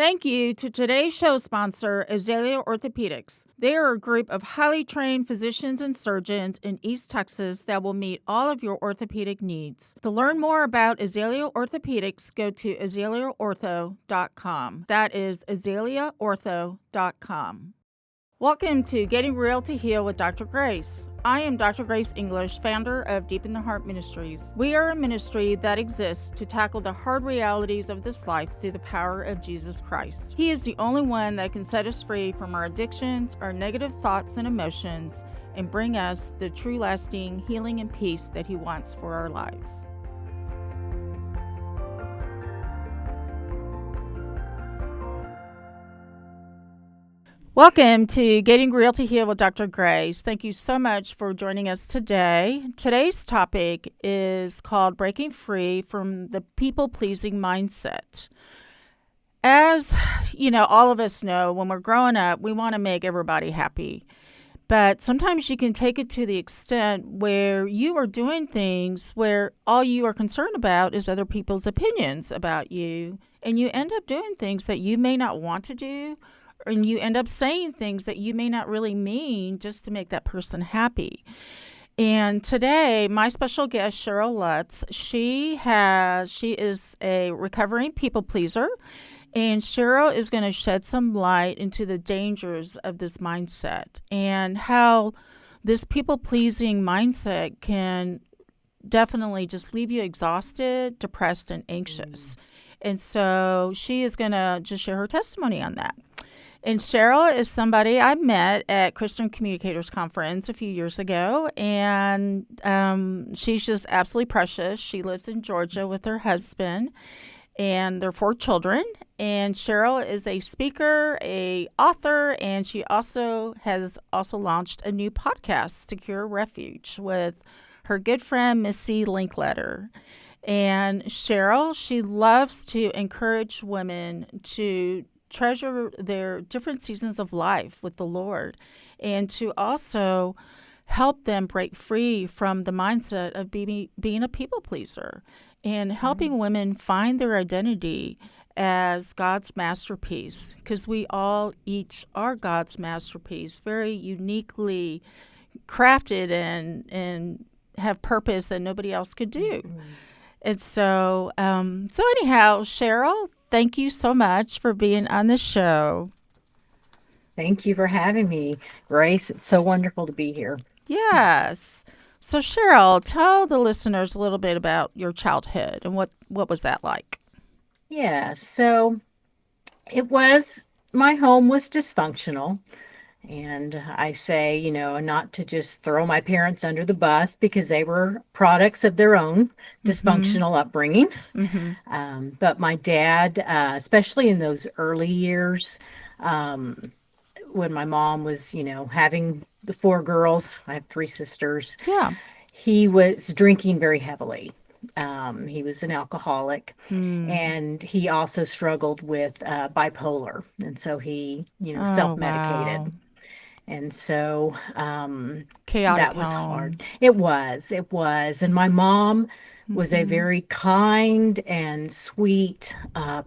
Thank you to today's show sponsor, Azalea Orthopedics. They are a group of highly trained physicians and surgeons in East Texas that will meet all of your orthopedic needs. To learn more about Azalea Orthopedics, go to azaleaortho.com. That is azaleaortho.com. Welcome to Getting Real to Heal with Dr. Grace. I am Dr. Grace English, founder of Deep in the Heart Ministries. We are a ministry that exists to tackle the hard realities of this life through the power of Jesus Christ. He is the only one that can set us free from our addictions, our negative thoughts and emotions, and bring us the true lasting healing and peace that He wants for our lives. Welcome to Getting Real to Heal with Dr. Grace. Thank you so much for joining us today. Today's topic is called Breaking Free from the People-Pleasing Mindset. As you know, all of us know, when we're growing up, we want to make everybody happy. But sometimes you can take it to the extent where you are doing things where all you are concerned about is other people's opinions about you, and you end up doing things that you may not want to do, and you end up saying things that you may not really mean just to make that person happy. And today, my special guest, Cheryl Lutz, she is a recovering people pleaser, and Cheryl is going to shed some light into the dangers of this mindset and how this people-pleasing mindset can definitely just leave you exhausted, depressed, and anxious. And so she is going to just share her testimony on that. And Cheryl is somebody I met at Christian Communicators Conference a few years ago, and she's just absolutely precious. She lives in Georgia with her husband and their 4 children. And Cheryl is a speaker, a author, and she has launched a new podcast, Secure Refuge, with her good friend Missy Linkletter. And Cheryl, she loves to encourage women to treasure their different seasons of life with the Lord, and to also help them break free from the mindset of being a people pleaser, and helping women find their identity as God's masterpiece, because we all each are God's masterpiece, very uniquely crafted and have purpose that nobody else could do. And so anyhow, Cheryl, thank you so much for being on the show. Thank you for having me, Grace. It's so wonderful to be here. Yes. So Cheryl, tell the listeners a little bit about your childhood and what was that like? Yeah, so my home was dysfunctional. And I say, not to just throw my parents under the bus, because they were products of their own dysfunctional upbringing. But my dad, especially in those early years, when my mom was, having the 4 girls, I have 3 sisters. Yeah. He was drinking very heavily. He was an alcoholic, and he also struggled with bipolar. And so he, self-medicated. Wow. And so chaotic that was home. hard. It was. And my mom was a very kind and sweet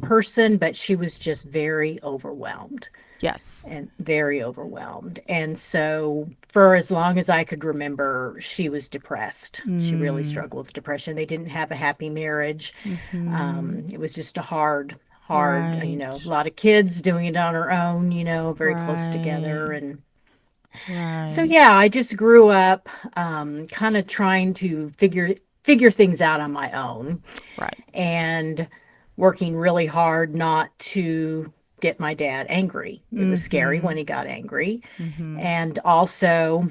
person, but she was just very overwhelmed. Yes. And very overwhelmed. And so for as long as I could remember, she was depressed. She really struggled with depression. They didn't have a happy marriage. It was just a hard, right. A lot of kids doing it on her own, very close together. And so, yeah, I just grew up kind of trying to figure things out on my own. Right. And working really hard not to get my dad angry. It was scary when he got angry. And also,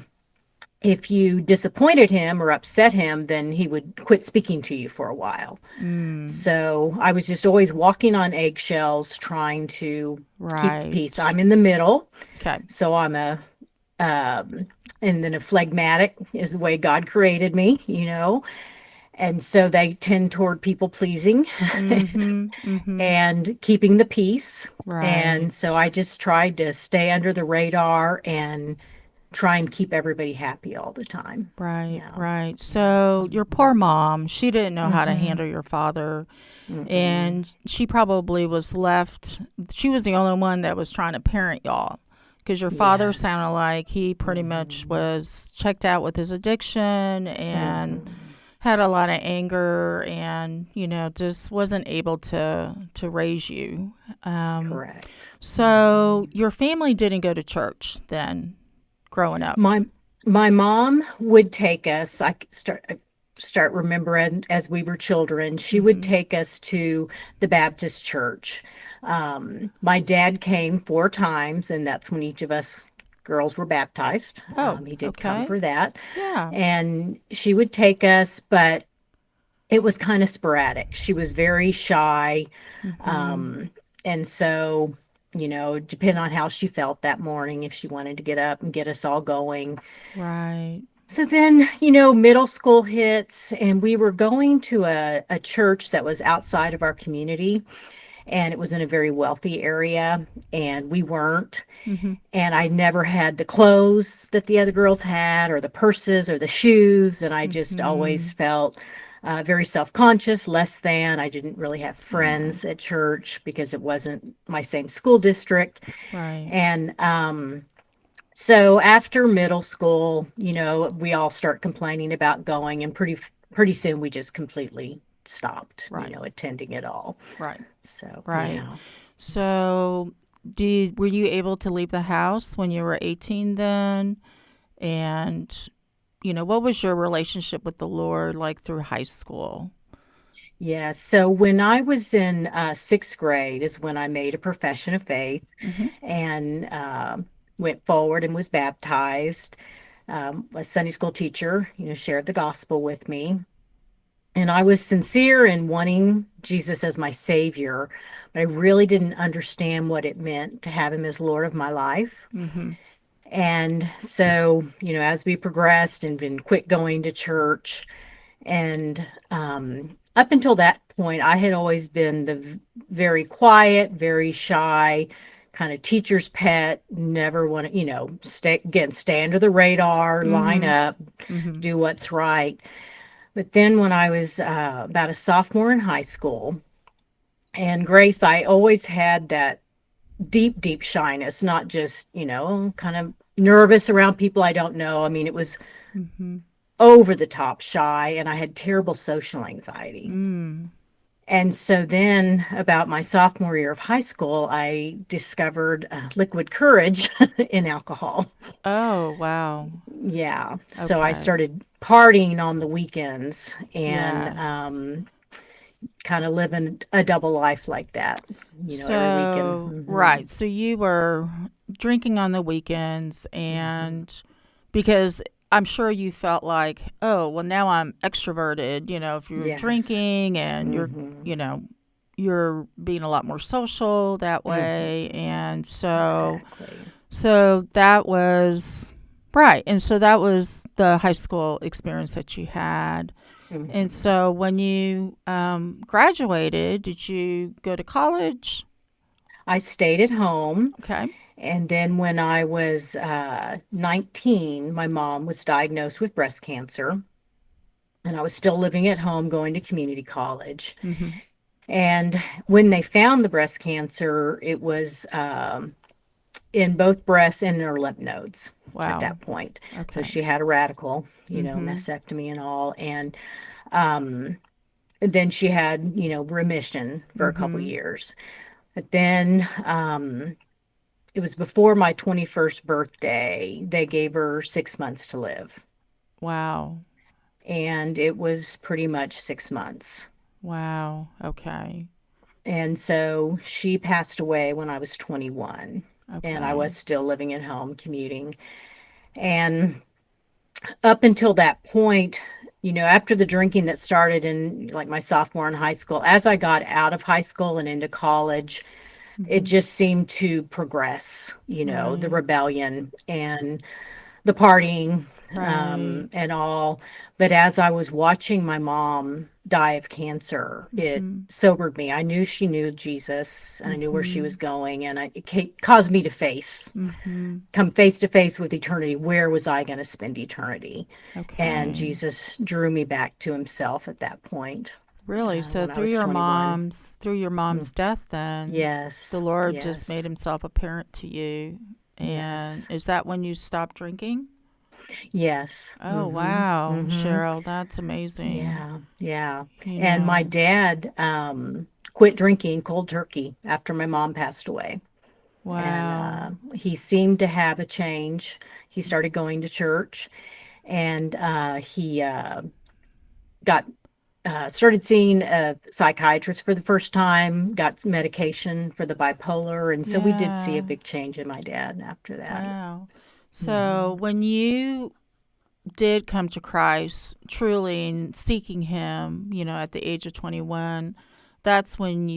if you disappointed him or upset him, then he would quit speaking to you for a while. So I was just always walking on eggshells, trying to keep the peace. I'm in the middle. Okay. So I'm and then a phlegmatic is the way God created me, And so they tend toward people pleasing and keeping the peace. Right. And so I just tried to stay under the radar and try and keep everybody happy all the time. Right, Yeah. right. So your poor mom, she didn't know how to Mm-hmm. handle your father, Mm-mm. and she probably was left. She was the only one that was trying to parent y'all, because your father Yes. sounded like he pretty much Mm-hmm. was checked out with his addiction and Mm-hmm. had a lot of anger, and just wasn't able to raise you. Um, Correct. so your family didn't go to church then, growing up. My my mom would take us. I start remembering as we were children. She would Mm-hmm. take us to the Baptist church. My dad came 4 times, and that's when each of us girls were baptized. Oh, He did come okay. for that, Yeah. and she would take us, but it was kind of sporadic. She was very shy. Mm-hmm. Um, and so, depending on how she felt that morning, if she wanted to get up and get us all going. Right. So then, middle school hits, and we were going to a church that was outside of our community, and it was in a very wealthy area, and we weren't. Mm-hmm. And I never had the clothes that the other girls had, or the purses, or the shoes. And I just Mm-hmm. always felt very self conscious, less than. I didn't really have Yeah. friends at church because it wasn't my same school district. Right. And so after middle school, we all start complaining about going, and pretty soon we just completely stopped, Right. attending it all. Right. So, Right. yeah. So, were you able to leave the house when you were 18 then? And, what was your relationship with the Lord like through high school? Yeah. So when I was in sixth grade is when I made a profession of faith Mm-hmm. and went forward and was baptized. A Sunday school teacher, shared the gospel with me. And I was sincere in wanting Jesus as my savior, but I really didn't understand what it meant to have him as Lord of my life. Mm-hmm. And so, as we progressed and been quit going to church, and up until that point, I had always been the very quiet, very shy, kind of teacher's pet, never want to, stay under the radar, line Mm-hmm. up, Mm-hmm. do what's right. But then when I was about a sophomore in high school, and Grace, I always had that deep, deep shyness, not just, kind of nervous around people I don't know. I mean, it was Mm-hmm. over the top shy, and I had terrible social anxiety. Mm. And so then, about my sophomore year of high school, I discovered liquid courage in alcohol. Oh, wow. Yeah. So I Okay. started partying on the weekends and Yes. kind of living a double life like that, every weekend. So, right. So you were drinking on the weekends, Hmm. and because I'm sure you felt like, oh, well, now I'm extroverted, if you're Yes. drinking and Hmm. you know, you're being a lot more social that Hmm. way. And Exactly. so that was right. And so that was the high school experience that you had. And Hmm. so when you graduated, did you go to college? I stayed at home. Okay. And then when I was 19, my mom was diagnosed with breast cancer. And I was still living at home, going to community college. Mm-hmm. And when they found the breast cancer, it was in both breasts and in her lymph nodes at Wow. that point. So Okay. she had a radical, Mm-hmm. mastectomy and all. And um, then she had, remission for a couple Mm-hmm. years. But then it was before my 21st birthday. They gave her 6 months to live. Wow. And it was pretty much 6 months. Wow. Okay. And so she passed away when I was 21. And I Okay. was still living at home, commuting. And up until that point, after the drinking that started in like my sophomore in high school, as I got out of high school and into college, it Mm-hmm. just seemed to progress, the Right. rebellion and the partying. Right. and all. But as I was watching my mom die of cancer, it Mm-hmm. sobered me. I knew she knew Jesus, and I knew where she Mm-hmm. was going, and caused me to Mm-hmm. come face to face with eternity. Where was I going to spend eternity? And Okay. Jesus drew me back to himself at that point, Really? So when I was 21. through your Mm. mom's death, then the Yes, Lord just made yes, himself apparent to you. And yes, is that when you stopped drinking? yes. Oh, wow, Hmm. Cheryl, that's amazing. Yeah, yeah. You And my know, dad quit drinking cold turkey after my mom passed away. And wow. he seemed to have a change. He started going to church, and he got started seeing a psychiatrist for the first time, got medication for the bipolar. And so we did see a Yeah, big change in my dad after that. wow. So Hmm. when you did come to Christ, truly and seeking Him, at the age of 21, that's when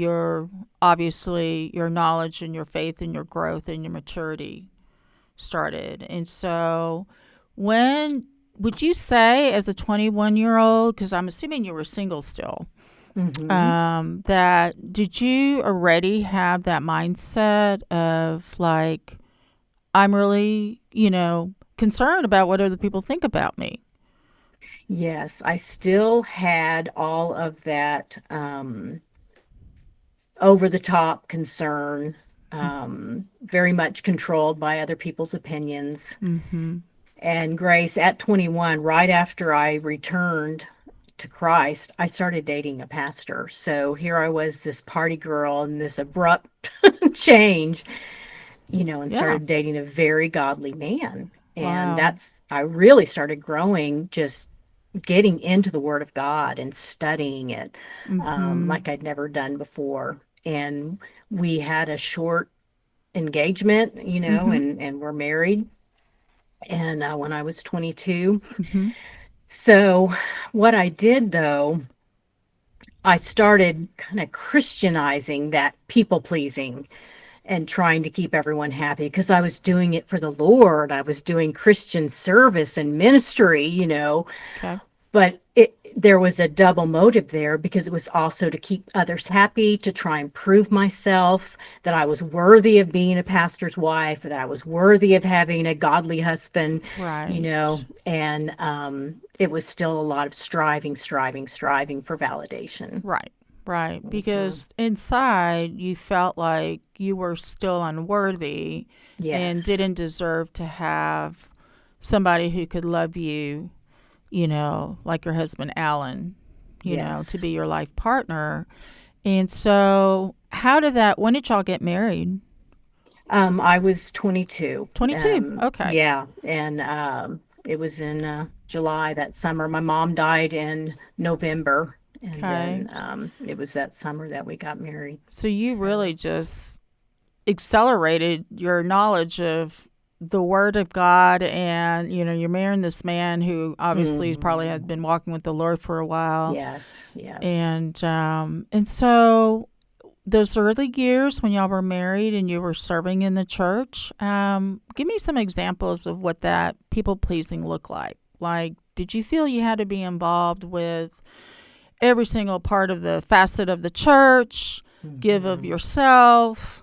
obviously your knowledge and your faith and your growth and your maturity started. And so, when would you say, as a 21-year-old, because I'm assuming you were single still, Hmm. that did you already have that mindset of like, I'm really, concerned about what other people think about me? Yes, I still had all of that over the top concern, very much controlled by other people's opinions. Mm-hmm. And Grace, at 21, right after I returned to Christ, I started dating a pastor. So here I was, this party girl, and this abrupt change, and Yeah. started dating a very godly man. And Wow. I really started growing, just getting into the Word of God and studying it, Mm-hmm. like I'd never done before. And we had a short engagement, Mm-hmm. and we're married. And when I was 22. Mm-hmm. So, what I did though, I started kind of Christianizing that people pleasing and trying to keep everyone happy because I was doing it for the Lord. I was doing Christian service and ministry, Okay. but there was a double motive there because it was also to keep others happy, to try and prove myself that I was worthy of being a pastor's wife, that I was worthy of having a godly husband, Right. and it was still a lot of striving for validation. Right. Right. Hmm. Because inside you felt like you were still unworthy and Yes, didn't deserve to have somebody who could love you, like your husband Alan, to yes. be your life partner. And so, when did y'all get married? I was 22. 22. Okay. Yeah, and it was in July that summer. My mom died in November, and Okay. then it was that summer that we got married. So you really So, just accelerated your knowledge of the word of God, and you're marrying this man who obviously probably had mhm. been walking with the Lord for a while. Yes, yes. And so those early years when y'all were married and you were serving in the church, give me some examples of what that people pleasing looked like. Like, did you feel you had to be involved with every single part of the facet of the church, give of Hmm. yourself,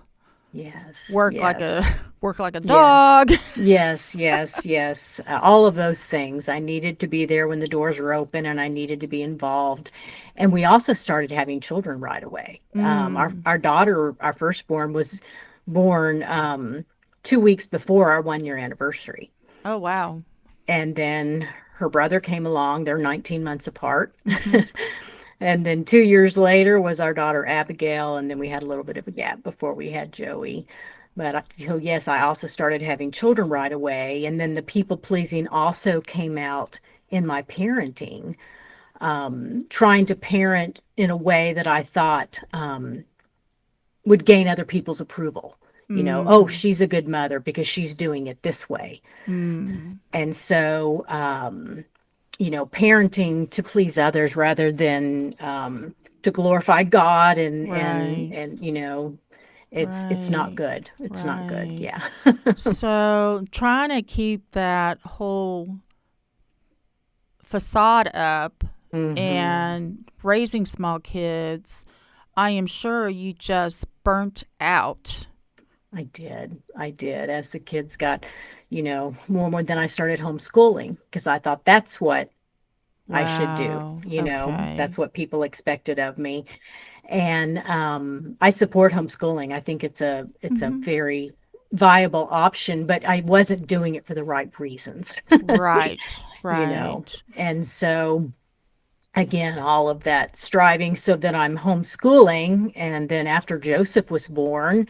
Yes, work like a yes. work like a Yes. dog? Yes, yes, yes. All of those things. I needed to be there when the doors were open and I needed to be involved. And we also started having children right away. Mm. Our daughter, our firstborn, was born 2 weeks before our 1 year anniversary. Oh, wow. And then her brother came along. They're 19 months apart. Mm-hmm. And then 2 years later was our daughter Abigail, and then we had a little bit of a gap before we had Joey. So yes, I also started having children right away, and then the people pleasing also came out in my parenting, trying to parent in a way that I thought would gain other people's approval. Oh, Mm-hmm. she's a good mother because she's doing it this way. Mm. And so, parenting to please others rather than to glorify God, Right. it's not Right. good. It's not good. Right. Yeah. So trying to keep that whole facade up Mm-hmm. and raising small kids, I am sure you just burnt out. I did. I did. As the kids got, more, then I started homeschooling because I thought that's what I should do. Wow. Okay. That's what people expected of me. And I support homeschooling. I think it's a Hmm. very viable option, but I wasn't doing it for the right reasons, Right. you know. Right. And so again, all of that striving. So then I'm homeschooling, and then after Joseph was born,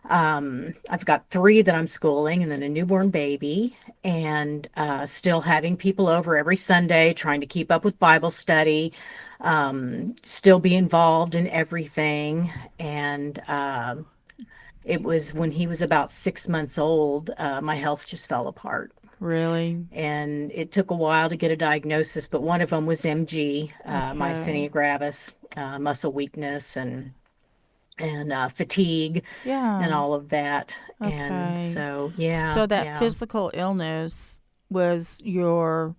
I've got three that I'm schooling, and then a newborn baby, and still having people over every Sunday, trying to keep up with Bible study, still be involved in everything. And it was when he was about 6 months old, my health just fell apart. Really? And it took a while to get a diagnosis, but one of them was MG, Okay. myasthenia gravis, muscle weakness, and fatigue and Yeah. all of that. And Okay. so, yeah, So that yeah, physical illness was your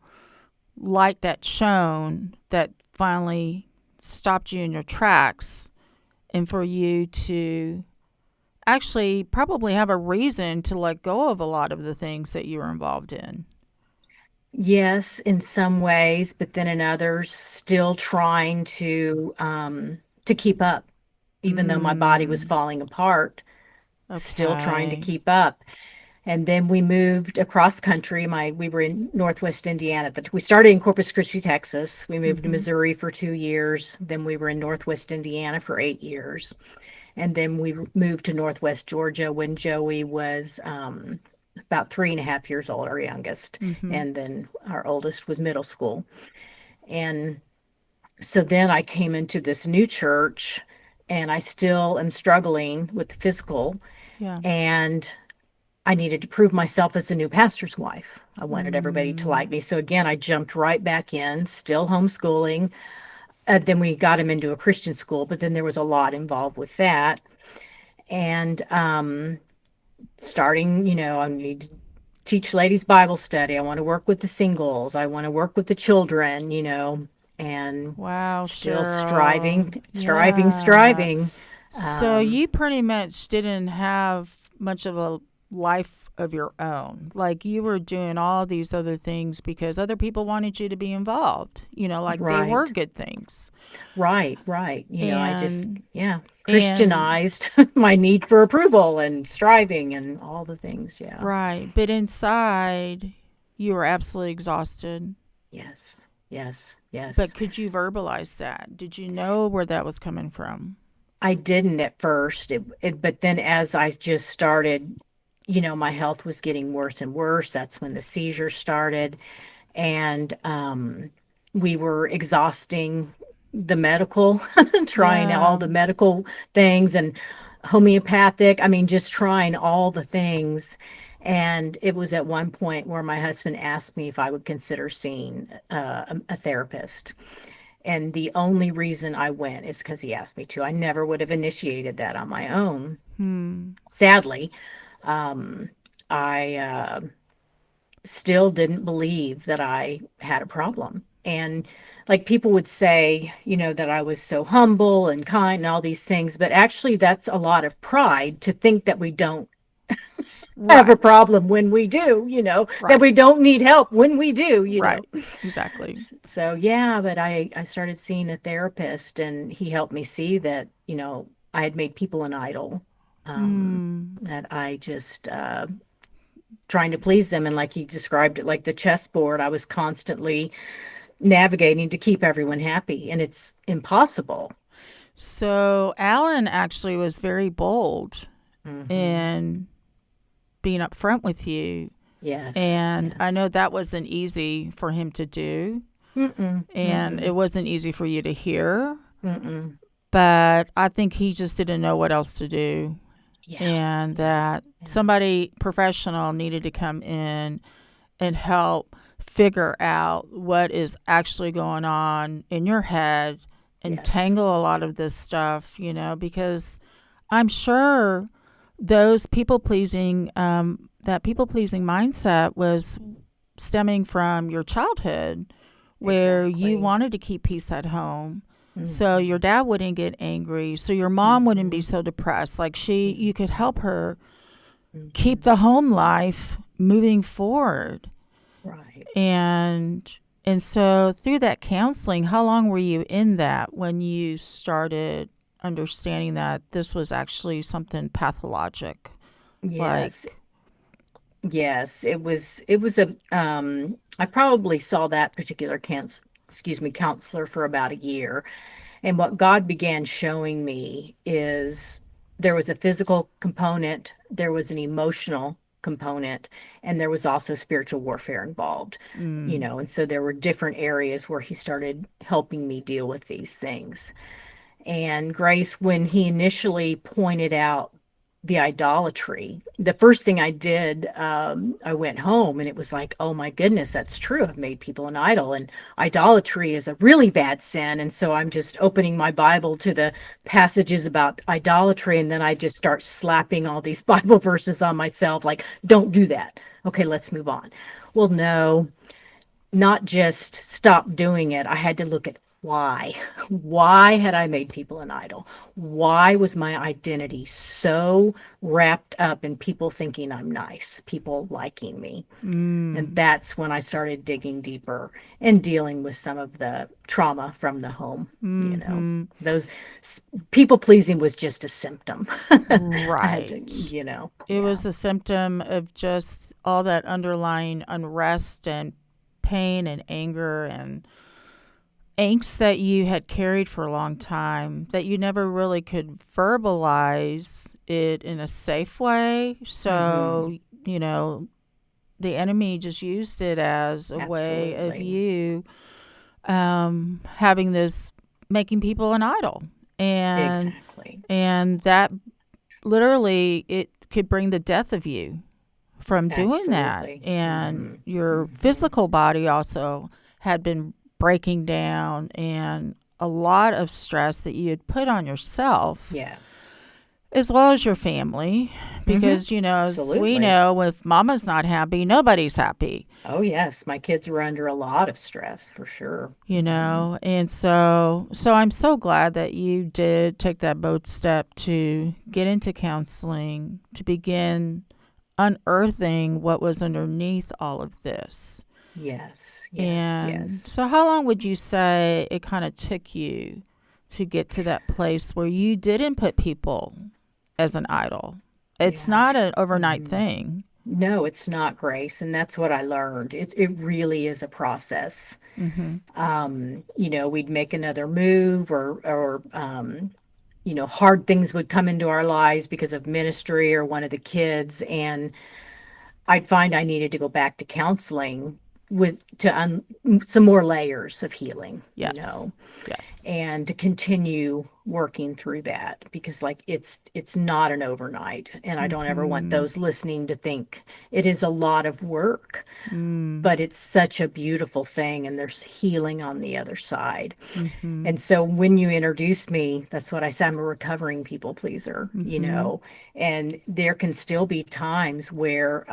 light that shone that finally stopped you in your tracks, and for you to actually probably have a reason to let go of a lot of the things that you were involved in. yes, in some ways, but then in others, still trying to keep up, even though my body was Mm. falling apart, still trying to Okay. keep up. And then we moved across country. We were in Northwest Indiana. We started in Corpus Christi, Texas. We moved to Mm-hmm. Missouri for 2 years. Then we were in Northwest Indiana for 8 years. And then we moved to Northwest Georgia when Joey was about 3.5 years old, our youngest. Mm-hmm. And then our oldest was middle school. And so then I came into this new church, and I still am struggling with the physical. Yeah. And I needed to prove myself as a new pastor's wife. I wanted everybody to Mm. like me. So again, I jumped right back in, still homeschooling. Then we got him into a Christian school, but then there was a lot involved with that. And starting, I need to teach ladies Bible study. I want to work with the singles. I want to work with the children, and Wow, still Cheryl. striving, striving, Yeah. striving. So Um, you pretty much didn't have much of a life of your own. Like you were doing all these other things because other people wanted you to be involved. Like they were right, good things. right, right. I just, And yeah, and Christianized my need for approval and striving and all the things. Yeah. right, but inside you were absolutely exhausted. Yes, yes, But yes. could you verbalize that? Did you know where that was coming from? I didn't at first, but then as I just started, my health was getting worse and worse. That's when the seizures started. And we were exhausting the medical, trying all Yeah. the medical things and homeopathic. I mean, just trying all the things. And it was at one point where my husband asked me if I would consider seeing a therapist. And the only reason I went is because he asked me to. I never would have initiated that on my own. Hmm. Sadly, um, I still didn't believe that I had a problem. And like people would say, that I was so humble and kind and all these things, but actually that's a lot of pride to think that we don't have a Right. problem when we do, that Right. we don't need help when we do. Right. Exactly. So yeah, but I started seeing a therapist, and he helped me see that, I had made people an idol. Hmm. That I just trying to please them, and like he described it, like the chessboard, I was constantly navigating to keep everyone happy, and it's impossible. So Alan actually was very bold Hmm. in being upfront with you. Yes, And I yes. know that wasn't easy for him to do. Mm-mm, And it mm-mm, wasn't easy for you to hear. mm-mm. But I think he just didn't know what else to do. Yeah, And yeah, that yeah. somebody professional needed to come in and help figure out what is actually going on in your head and Yes, tangle a lot of this stuff, because I'm sure those that people pleasing mindset was stemming from your childhood where you Exactly. wanted to keep peace at home. So your Hmm. dad wouldn't get angry. So your mom wouldn't be Hmm. so depressed. Like you could help her keep Hmm. the home life moving forward. Right. And and so through that counseling, how long were you in that when you started understanding that this was actually something pathologic? Like, Yes. Yes. It was a I probably saw that particular counselor for about a year. And what God began showing me is there was a physical component, there was an emotional component, and there was also spiritual warfare involved, mm, and so there were different areas where he started helping me deal with these things. And Grace, when he initially pointed out the idolatry, the first thing I did, I went home and it was like, oh my goodness, that's true. I've made people an idol, and idolatry is a really bad sin. And so I'm just opening my Bible to the passages about idolatry, and then I just start slapping all these Bible verses on myself, like, don't do that. Okay, let's move on. Well, no, not just stop doing it. I had to look at why. Why had I made people an idol? Why was my identity so wrapped up in people thinking I'm nice, people liking me? And mm, that's when I started digging deeper and dealing with some of the trauma from the home. mm-hmm. Those people pleasing was just a symptom. I had to, Right. It yeah. was a symptom of just all that underlying unrest and pain and anger and angst that you had carried for a long time that you never really could verbalize it in a safe way. Hmm. So, you know, the enemy just used it as a way of Absolutely. you having this, making people an idol. And Exactly. and that literally it could bring the death of you from doing that. Absolutely. And Hmm. your Hmm. physical body also had been breaking down, and a lot of stress that you had put on yourself Yes. as well as your family. Hmm. Because, as we Absolutely. know, if mama's not happy, nobody's happy, Oh, yes. My kids were under a lot of stress for sure. Hmm. And so I'm so glad that you did take that bold step to get into counseling to begin unearthing what was underneath all of this. Yes. Yes. And Yes. so, how long would you say it kind of took you to get to that place where you didn't put people as an idol? It's Yeah. not an overnight Hmm. thing. No, it's not, Grace. And that's what I learned. It really is a process. Mm-hmm. We'd make another move, or hard things would come into our lives because of ministry or one of the kids. And I'd find I needed to go back to counseling with to some more layers of healing, Yes. Yes. and to continue working through that, because like it's not an overnight, and I don't ever want Mm-hmm. those listening to think it is a lot of work, Mm. but it's such a beautiful thing, and there's healing on the other side. Mm-hmm. And so when you introduced me, that's what I said, I'm a recovering people pleaser, Mm-hmm. and there can still be times where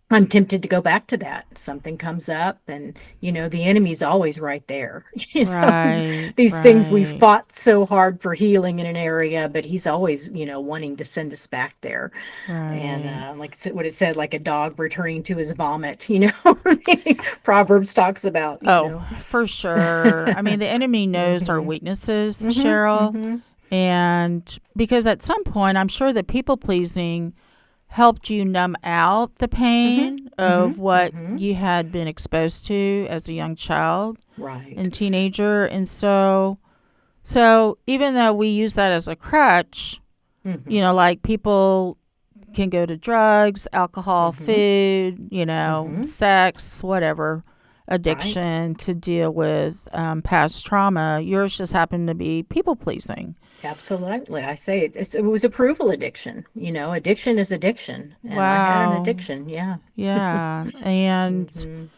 I'm tempted to go back to that. Something comes up, and the enemy's always right there. Right. These things we Right. fought so hard for healing in an area, but he's always, wanting to send us back there. And Right. like what it said, like a dog returning to his vomit. Proverbs talks about. Oh, for sure. I mean, the enemy knows our Mhm. weaknesses, Mhm. Cheryl. Mhm. And because at some point, I'm sure that people pleasing helped you numb out the Mhm. pain of Mhm. what Mhm. you had been exposed to as a young child Right. and teenager. And so even though we use that as a crutch, Mhm. like people can go to drugs, alcohol, Mhm. food, Mhm. sex, whatever, Right. addiction to deal with past trauma. Yours just happened to be people pleasing. Absolutely. I say it was approval addiction. Addiction is addiction. And I had an Wow. addiction. Yeah. Yeah. And Mhm.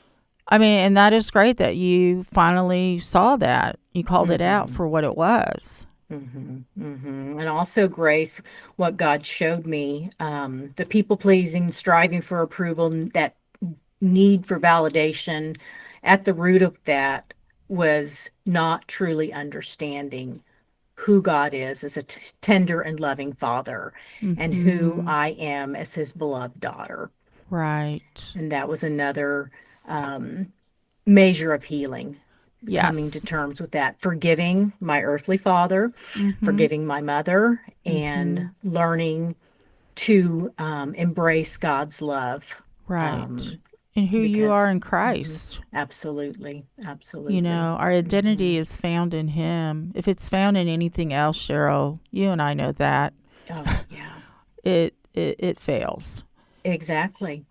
I mean, and that is great that you finally saw that. You called it out Mhm. for what it was. Mhm. Mhm. And also, Grace, what God showed me, the people pleasing, striving for approval, that need for validation at the root of that was not truly understanding who God is as a tender and loving father, and who Mm-hmm. I am as his beloved daughter. Right. And that was another um, measure of healing, coming to Yes. terms with that, forgiving my earthly father, Mm-hmm. forgiving my mother, and Mm-hmm. learning to embrace God's love. Right. Um, And who you are because in mhm, Christ. absolutely, You absolutely. know, our identity Hmm. is found in Him. If it's found in anything else, Cheryl, you and I know that Oh, yeah, it fails. exactly.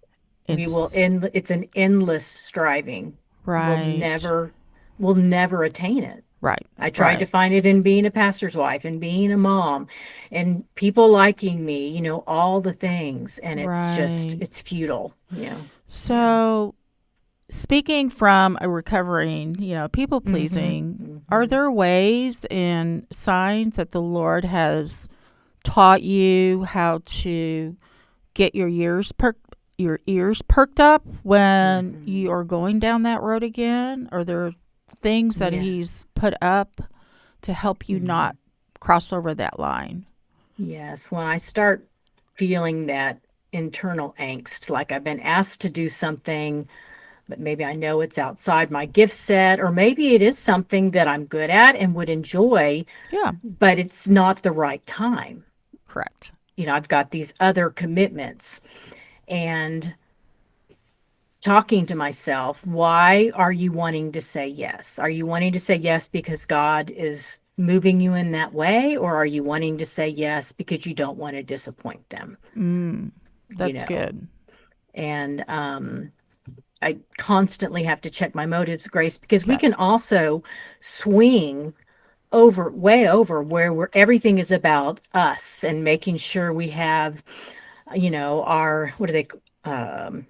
We will It's end, it's an endless striving. We'll right. never, we'll never attain it. Right. I tried to Right. find it in being a pastor's wife and being a mom and people liking me, all the things. And it's just, Right. it's futile, Yeah. So, speaking from a recovering, people Mm-hmm. pleasing, are Mm-hmm. there ways and signs that the Lord has taught you how to get your ears perked up when Mm-hmm. you are going down that road again? Are there things that Yeah. He's put up to help you Mm-hmm. not cross over that line? Yes. When I start feeling that internal angst, like I've been asked to do something, but maybe I know it's outside my gift set, or maybe it is something that I'm good at and would enjoy, Yeah, but it's not the right time. correct. I've got these other commitments, and talking to myself, why are you wanting to say yes? Are you wanting to say yes because God is moving you in that way, or are you wanting to say yes because you don't want to disappoint them? Mm, You that's know, good. and I constantly have to check my motives, Grace, because we Okay. can also swing over, way over, where everything is about us and making sure we have, our, what do they, um,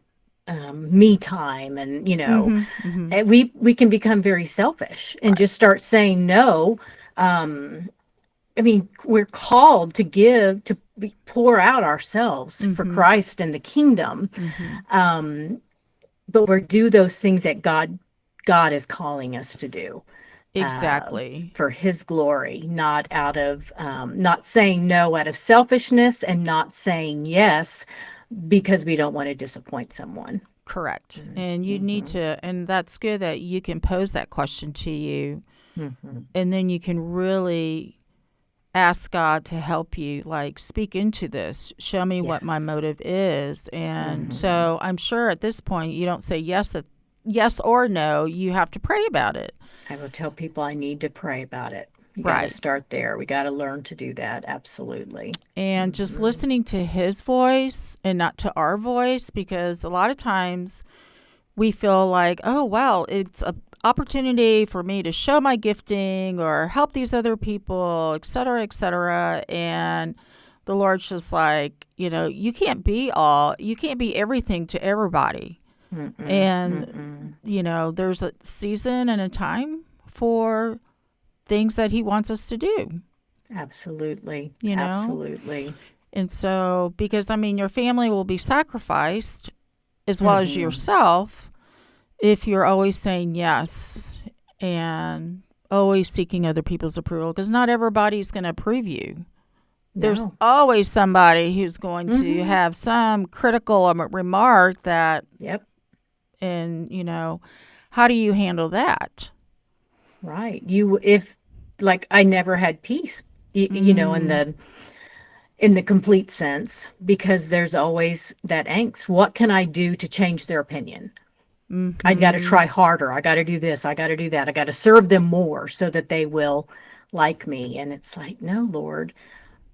me time, and Mm-hmm. Mm-hmm. and we can become very selfish and Right. just start saying no. I mean, we're called to give, to pour out ourselves for Mm-hmm. Christ and the kingdom, Mm-hmm. but we're do those things that God is calling us to do, uh, Exactly. for His glory, not out of, not saying no out of selfishness, and not saying yes because we don't want to disappoint someone. Correct. And you need Mm-hmm. to, and that's good that you can pose that question to you, Mm-hmm. and then you can really ask God to help you, like, speak into this. Show me what my Yes. motive is. And Mm-hmm. so I'm sure at this point you don't say yes or no. You have to pray about it. I will tell people I need to pray about it. You got to Right. start there. We got to learn to do that. Absolutely. And just Mm-hmm. listening to His voice and not to our voice, because a lot of times we feel like, oh, wow, it's a opportunity for me to show my gifting or help these other people, et cetera, et cetera. And the Lord's just like, you can't be everything to everybody. Mm-mm. And, Mm-mm. there's a season and a time for things that He wants us to do, Absolutely. you know? Absolutely. And so, because your family will be sacrificed as well as Mm-hmm. yourself if you're always saying yes and always seeking other people's approval, because not everybody's going to approve you. There's No. always somebody who's going to Mm-hmm. have some critical remark that, Yep. and, how do you handle that? Right. If, like, I never had peace, in Mm, the complete sense, because there's always that angst. What can I do to change their opinion? I got to mm-hmm. try harder. I got to do this. I got to do that. I got to serve them more so that they will like me. And it's like, no, Lord,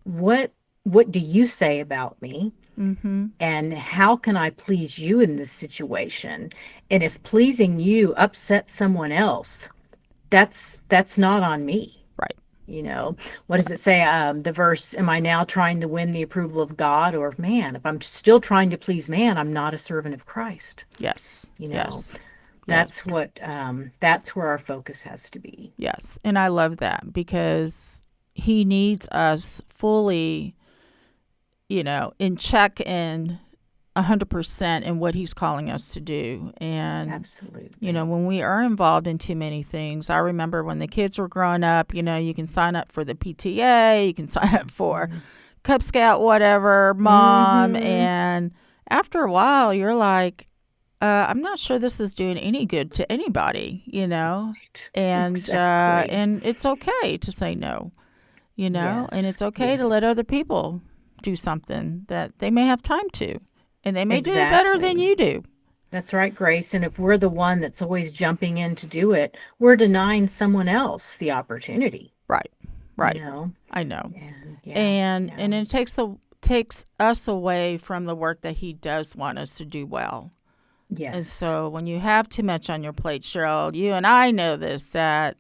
what what do you say about me? Mm-hmm. And how can I please you in this situation? And if pleasing you upsets someone else, that's not on me. Right. What does it say? The verse, am I now trying to win the approval of God or of man? If I'm still trying to please man, I'm not a servant of Christ. Yes. You know, Yes. that's Yes. what, that's where our focus has to be. Yes. And I love that because He needs us fully, in check and 100% in what he's calling us to do. And, Absolutely. when we are involved in too many things, I remember when the kids were growing up, you can sign up for the PTA, you can sign up for Cub Scout, whatever, mom. And after a while, you're like, I'm not sure this is doing any good to anybody, Right. and Exactly. and it's okay to say no, and Yes. it's okay to let Yes. other people do something that they may have time to, and they may do it better than Exactly. you do. That's right, Grace. And if we're the one that's always jumping in to do it, we're denying someone else the opportunity, Right, you right. know? I know, And yeah, and yeah. it takes us away from the work that he does want us to do well. And Yes. so when you have too much on your plate, Cheryl, you and I know this, that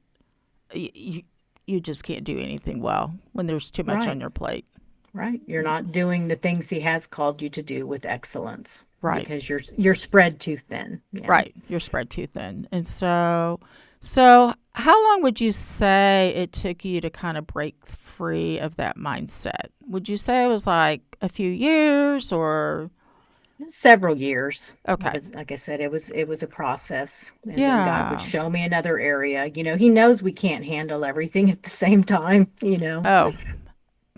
you just can't do anything well when there's too much on Right. your plate. Right. You're not doing the things he has called you to do with excellence Right, because you're spread too thin. Yeah. right. You're spread too thin. And so how long would you say it took you to kind of break free of that mindset? Would you say it was like a few years or Several years. It okay. was, like I said, it was a process. And then God would Yeah. show me another area. He knows we can't handle everything at the same time. Oh,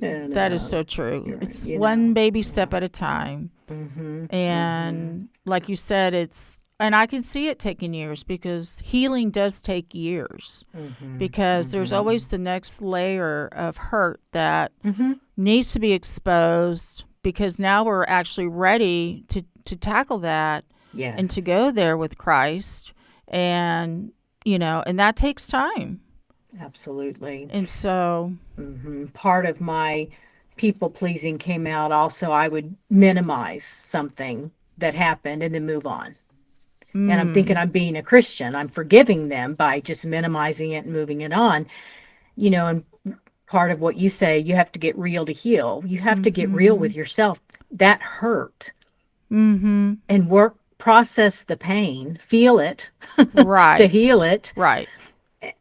And that is so true. you're, It's you one know, baby yeah. step at a time. Mhm. Mhm. And like you said, and I can see it taking years because healing does take years Mhm. because there's Mhm. always the next layer of hurt that Mhm. needs to be exposed because now we're actually ready to tackle that and to Yes. go there with Christ. And, and that takes time. Absolutely. And so, Part of my people pleasing came out also. I would minimize something that happened and then move on. And I'm thinking mm, I'm being a Christian. I'm forgiving them by just minimizing it and moving it on. And part of what you say, you have to get real to heal. You have to get real mm-hmm, with yourself. That hurt mm-hmm, and process the pain, feel it to heal right, it, right,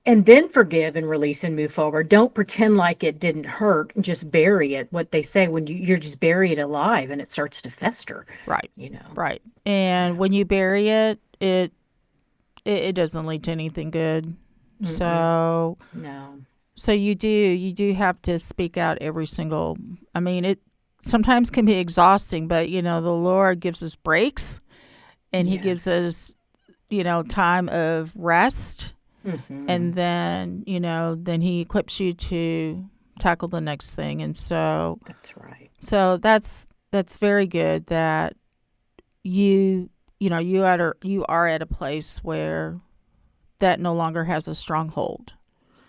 and then forgive and release and move forward. Don't pretend like it didn't hurt and just bury it. What they say when you're just bury it alive and it starts to fester, right, you know. right. And Yeah. when you bury it, it doesn't lead to anything good. Mm-mm. So No. so you do have to speak out every single. I mean, it sometimes can be exhausting, but the Lord gives us breaks and he gives Yes. us time of rest, Mm-hmm. and then he equips you to tackle the next thing. And so That's right. so that's very good that you are at a place where that no longer has a stronghold.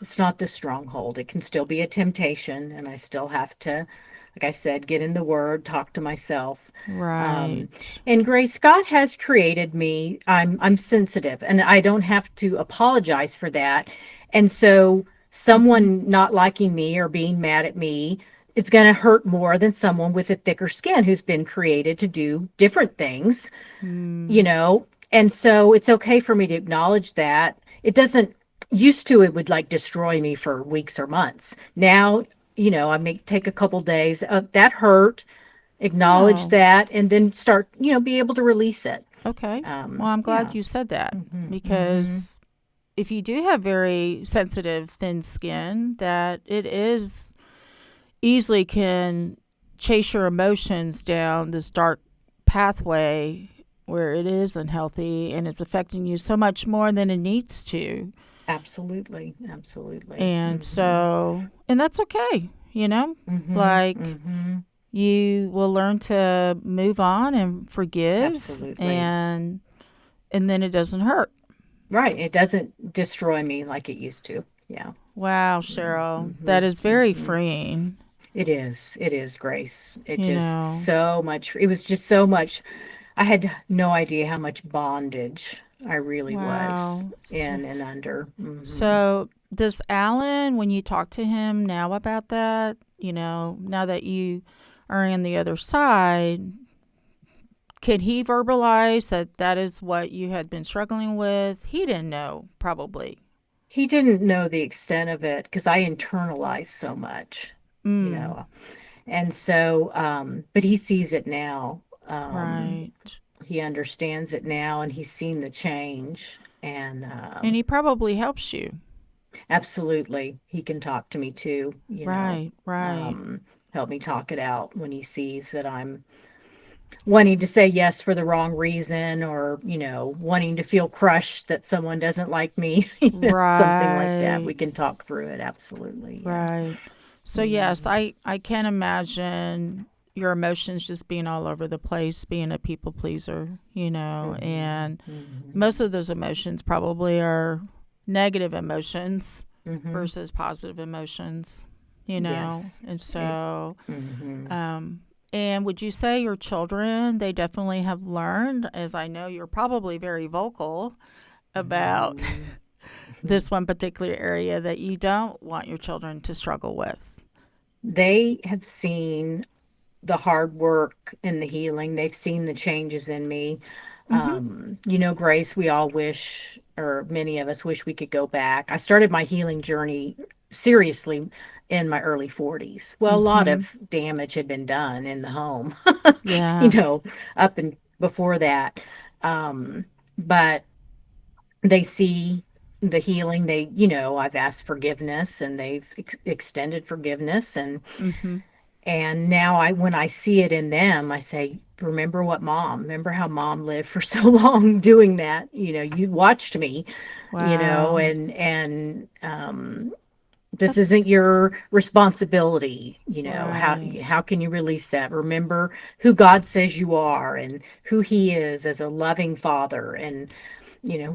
It's not the stronghold. It can still be a temptation, and I still have to, like I said, get in the Word, talk to myself. Um, Right. and Grace, God has created me. I'm sensitive, and I don't have to apologize for that. And so, Mm-hmm. someone not liking me or being mad at me, it's going to hurt more than someone with a thicker skin who's been created to do different things, you Mm. know and so it's okay for me to acknowledge that. It doesn't used to, it would like destroy me for weeks or months. Now, I may take a couple days of that hurt, acknowledge Oh, that, and then start, be able to release it. okay. Well, I'm glad Yeah. you said that Hmm. because if you do have very sensitive, thin skin, that it is easily can chase your emotions down this dark pathway where it is unhealthy and it's affecting you so much more than it needs to. Absolutely. Absolutely. And Hmm. and that's okay, Hmm. like Hmm. you will learn to move on and forgive, Absolutely. and then it doesn't hurt. Right. It doesn't destroy me like it used to. Yeah. Wow, Yeah. Cheryl, Hmm. that is very Hmm. freeing. It is. It is, Grace. You know, It was just so much. I had no idea how much bondage I really was wow. So, in and under. Hmm. so does Alan, when you talk to him now about that, now that you are on the other side, can he verbalize that that is what you had been struggling with? He didn't know, probably. He didn't know the extent of it because I internalized so much, you Mm. know. And so, but he sees it now. Um, Right. he understands it now, and he's seen the change. And And he probably helps you. absolutely, he can talk to me too, Right, right, help me talk it out when he sees that I'm wanting to say yes for the wrong reason, or, wanting to feel crushed that someone doesn't like me, something like that. We right, can talk through it. Absolutely. Yeah. right. So yes, Yeah. I can't imagine your emotions just being all over the place, being a people pleaser, Hmm. and most Hmm. of those emotions probably are negative emotions Hmm. versus positive emotions, Yes. and It. so Hmm. um and would you say your children, they definitely have learned, as I know you're probably very vocal about Hmm. this one particular area that you don't want your children to struggle with? They have seen the hard work and the healing. They've seen the changes in me. Mm-hmm. Grace, we all wish, or many of us wish we could go back. I started my healing journey seriously in my early 40s. Well, a lot Mm-hmm. of damage had been done in the home, you Yeah. know, up and before that. Um, but they see the healing. I've asked forgiveness, and they've extended forgiveness, Mm-hmm. and now when I see it in them, I say, remember how mom lived for so long doing that. You watched me, Wow. and this That's isn't your responsibility. right. How can you release that? Remember who God says you are, and who he is as a loving father, and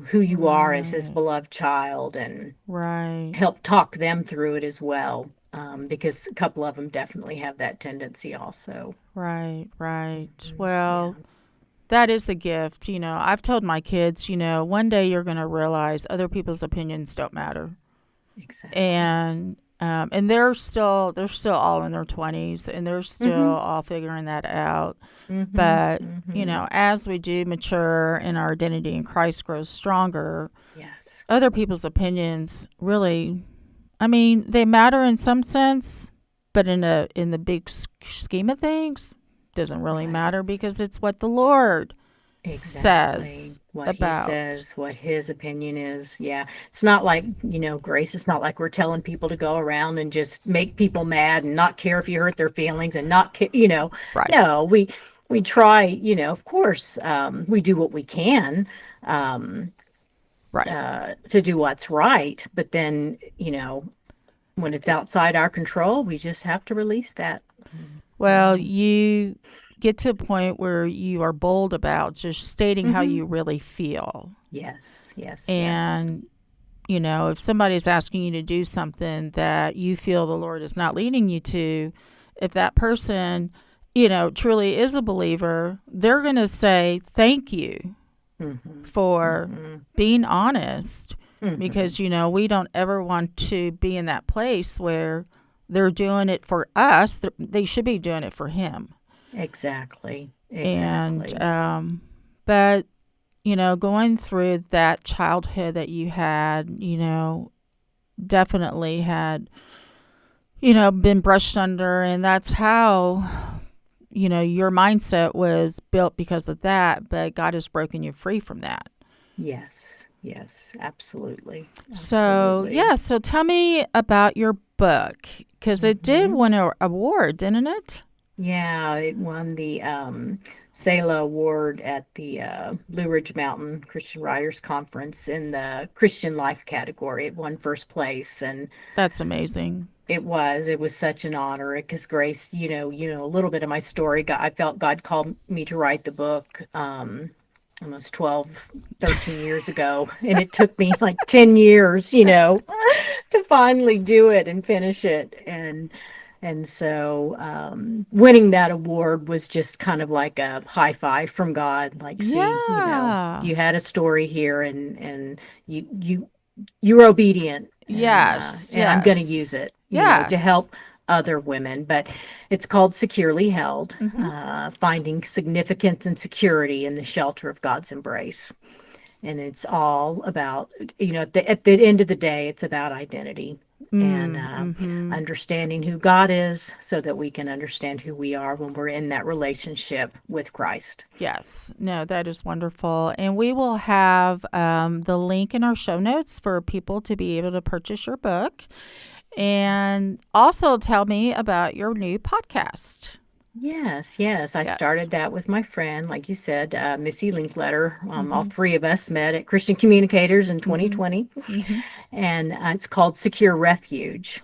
who you are as his Right. beloved child, and Right. help talk them through it as well, because a couple of them definitely have that tendency also. Right. Right. Mhm. Well, Yeah, that is a gift. I've told my kids, one day you're going to realize other people's opinions don't matter. exactly. And they're still all in their 20s, and they're still Hmm. all figuring that out. Hmm. But, Hmm. as we do mature and our identity in Christ grows stronger, Yes. other people's opinions really, I mean, they matter in some sense, but in the big scheme of things, doesn't really Right. matter because it's what the Lord Exactly. says What he about. says, what his opinion is. Yeah. It's not like, Grace, it's not like we're telling people to go around and just make people mad and not care if you hurt their feelings, and not Right. no, we try, of course, we do what we can, um, Right. to do what's right. But then, when it's outside our control, we just have to release that. Well, Mm-hmm. you get to a point where you are bold about just stating how Mm-hmm. you really feel. Yes, yes, yes. And, if somebody's asking you to do something that you feel the Lord is not leading you to, if that person, truly is a believer, they're going to say, thank you Mm-hmm. for Mm-hmm. being honest, Mm-hmm. because, we don't ever want to be in that place where they're doing it for us. They should be doing it for Him. Exactly. And, Exactly. but, going through that childhood that you had, definitely had, been brushed under. And that's how, your mindset was built because of that. But God has broken you free from that. Yes. Yes. Absolutely. So, Absolutely. yeah. So tell me about your book, because it did Mm-hmm. win an award, didn't it? Yeah, it won the SELA Award at the Blue Ridge Mountain Christian Writers Conference in the Christian Life category. It won first place, and That's amazing. it was such an honor because Grace, a little bit of my story. I felt God called me to write the book almost 12, 13 years ago, and it took me like 10 years, to finally do it and finish it. And so, winning that award was just kind of like a high five from God. Like, see, Yeah. you had a story here, and you you were obedient, and Yes. and I'm going to Yes. use it, to Yes. help other women. But it's called Securely Held, Mm-hmm. Finding Significance and Security in the Shelter of God's Embrace. And it's all about, at the end of the day, it's about identity. and Mm-hmm. understanding who God is so that we can understand who we are when we're in that relationship with Christ. Yes. No, that is wonderful. And we will have the link in our show notes for people to be able to purchase your book. And also tell me about your new podcast. Yes. I Yes. started that with my friend, like you said, Missy Linkletter. All Mm-hmm. three of us met at Christian Communicators in Mm-hmm. 2020, Mm-hmm. and it's called Secure Refuge,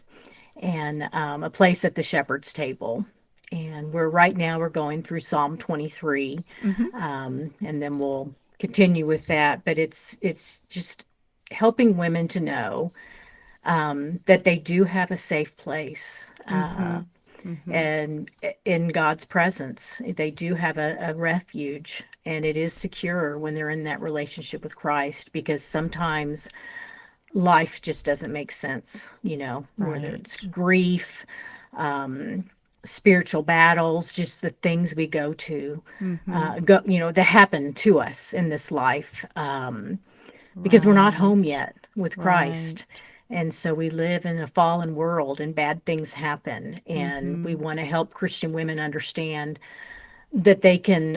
and a place at the shepherd's table. And we're going through Psalm 23, Mm-hmm. and then we'll continue with that. But it's just helping women to know that they do have a safe place. Mm-hmm. Mm-hmm. And in God's presence, they do have a refuge, and it is secure when they're in that relationship with Christ, because sometimes life just doesn't make sense, whether it's Right. grief, um, spiritual battles, just the things we go to, Mm-hmm. that happen to us in this life, because we're not home Right. yet with Right. Christ. And so we live in a fallen world and bad things happen. And we Mm-hmm. want to help Christian women understand that they can,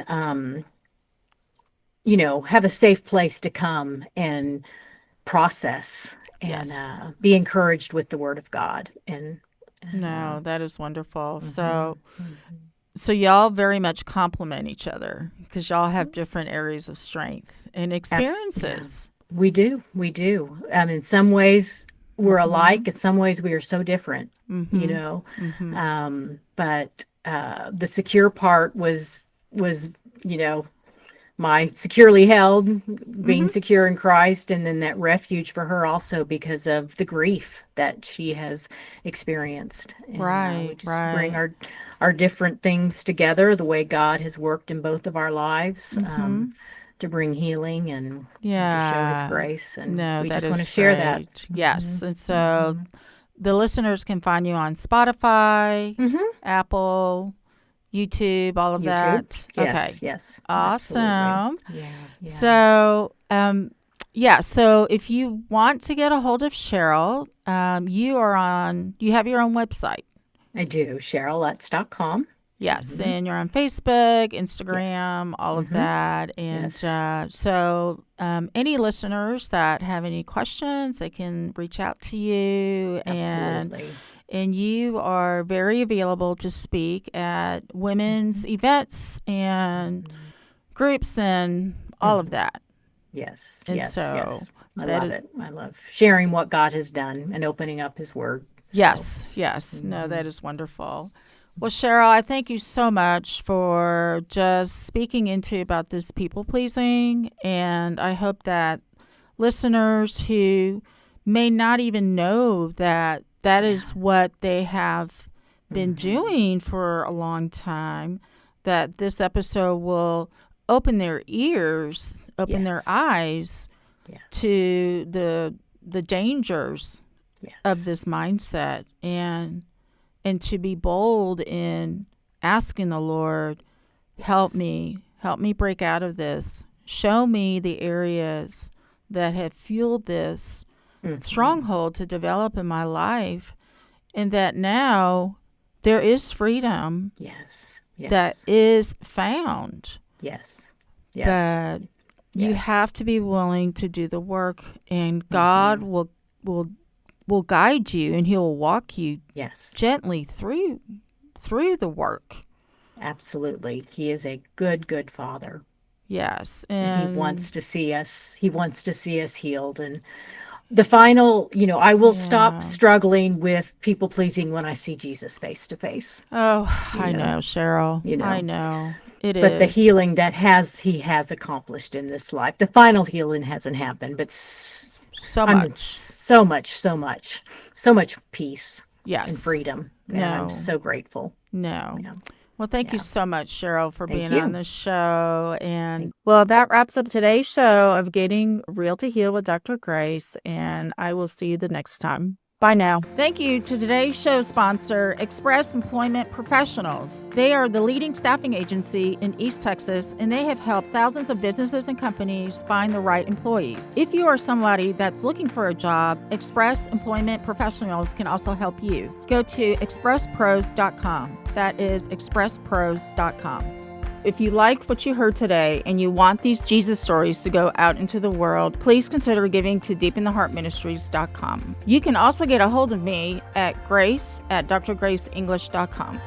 have a safe place to come and process and Yes. be encouraged with the Word of God. And No, that is wonderful. mhm, So y'all very much complement each other because y'all have different areas of strength and yeah, experiences. we do. We do. In some ways, we're Mm-hmm. alike. In some ways, we are so different, you Mm-hmm. know. Mm-hmm. But the secure part was, you know, my securely held, being Mm-hmm. secure in Christ, and then that refuge for her also because of the grief that she has experienced. And we Right. just bring Right. our different things together, the way God has worked in both of our lives, Mm-hmm. to bring healing and to show His Yeah. grace. And No, we that just want to is share that. great. Hmm. Yes. And so Hmm. the listeners can find you on Spotify, Hmm. Apple, YouTube, all of YouTube. that. Okay. Yes, absolutely. Awesome. Yeah. So, yeah. So if you want to get a hold of Cheryl, you have your own website. I do. CherylLutz.com. Yes. Hmm. And you're on Facebook, Yes. Instagram, all of Hmm. that. And Yes. any listeners that have any questions, they can reach out to you. Absolutely. And you are very available to speak at women's Mhm. events and Mhm. groups and all of Mhm. that. Yes, And so I that love is, it. I love sharing what God has done and opening up His Word. So, yes. No, mhm. that is wonderful. Well, Cheryl, I thank you so much for just speaking into about this people pleasing. And I hope that listeners who may not even know that that Yeah. is what they have been Hmm. doing for a long time, that this episode will open their ears, open their Yes. eyes Yes. to the dangers of Yes. this mindset, and to be bold in asking the Lord, Yes. help me break out of this. Show me the areas that have fueled this Hmm. stronghold to develop in my life, and that now there is freedom Yes. that Yes. is found. Yes. Yes. But you Yes. have to be willing to do the work, and God Hmm. will will guide you, and He'll walk you Yes. gently through the work. Absolutely. He is a good, good Father. Yes. And He And wants to see us. He wants to see us healed. And the final, I will stop yeah. struggling with people pleasing when I see Jesus face to face, Oh, you I know, know, Cheryl. you I know. know. It But the is. healing that he has accomplished in this life, the final healing hasn't happened, but So I'm in much. so much peace and Yes. freedom, and I'm No. so grateful. No. Yeah, Well, thank you yeah. so much, Cheryl, for Thank being on you. the show. Thank. And well, that wraps up today's show of Getting Real to Heal with Dr. Grace. And I will see you the next time. Bye now. Thank you to today's show sponsor, Express Employment Professionals. They are the leading staffing agency in East Texas, and they have helped thousands of businesses and companies find the right employees. If you are somebody that's looking for a job, Express Employment Professionals can also help you. Go to expresspros.com. That is expresspros.com. If you liked what you heard today and you want these Jesus stories to go out into the world, please consider giving to deepintheheartministries.com. You can also get a hold of me at grace@drgraceenglish.com.